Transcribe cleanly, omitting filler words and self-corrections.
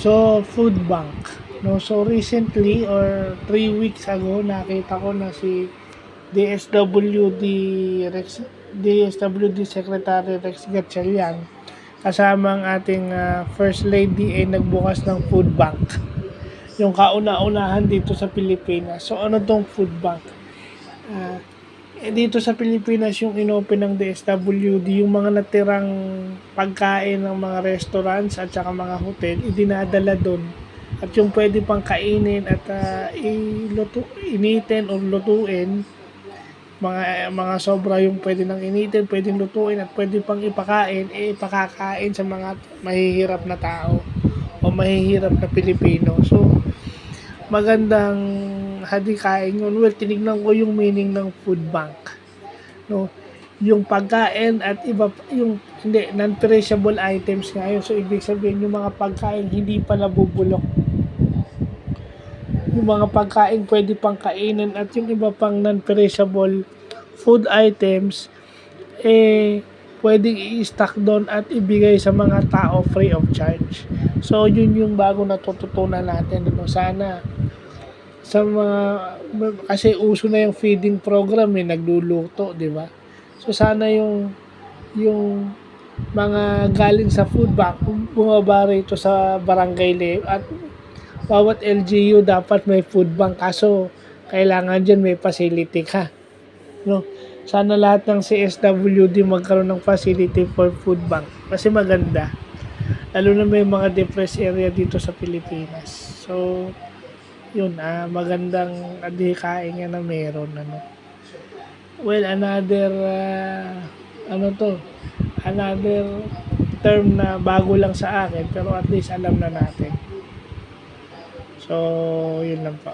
So, food bank. No, so recently or 3 weeks ago, nakita ko na si DSWD DSWD Secretary Rex Gatchalian kasama ang ating First Lady ay nagbukas ng food bank. Yung kauna-unahan dito sa Pilipinas. So, ano tong food bank? Dito sa Pilipinas, yung inopen ng DSWD, yung mga natirang pagkain ng mga restaurants at saka mga hotel, idinadala doon. At yung pwede pang kainin at initin o lutuin, mga sobra yung pwede nang initin, pwedeng lutuin at pwede pang ipakain, ipakakain sa mga mahihirap na tao o mahihirap na Pilipino. So, magandang hadikain yun. Well, tinignan ko yung meaning ng food bank. No? Yung pagkain at iba, yung hindi, non-perishable items ngayon. So, ibig sabihin, yung mga pagkain hindi pa nabubulok. Yung mga pagkain pwede pang kainin at yung iba pang non-perishable food items, pwedeng i-stock doon at ibigay sa mga tao free of charge. So, yun yung bago natututunan natin. Ano? Sana sa mga, kasi uso na yung feeding program, nagluluto, di ba? So, sana yung mga galing sa food bank, bumaba rito sa barangay level at bawat LGU dapat may food bank. Kaso, kailangan dyan may facility ka. No? Sana lahat ng CSWD magkaroon ng facility for food bank. Kasi maganda. Lalo na may mga depressed area dito sa Pilipinas. So, yun, magandang adhikain nga na meron. Ano. Well, another term na bago lang sa akin, pero at least alam na natin. So, yun lang pa.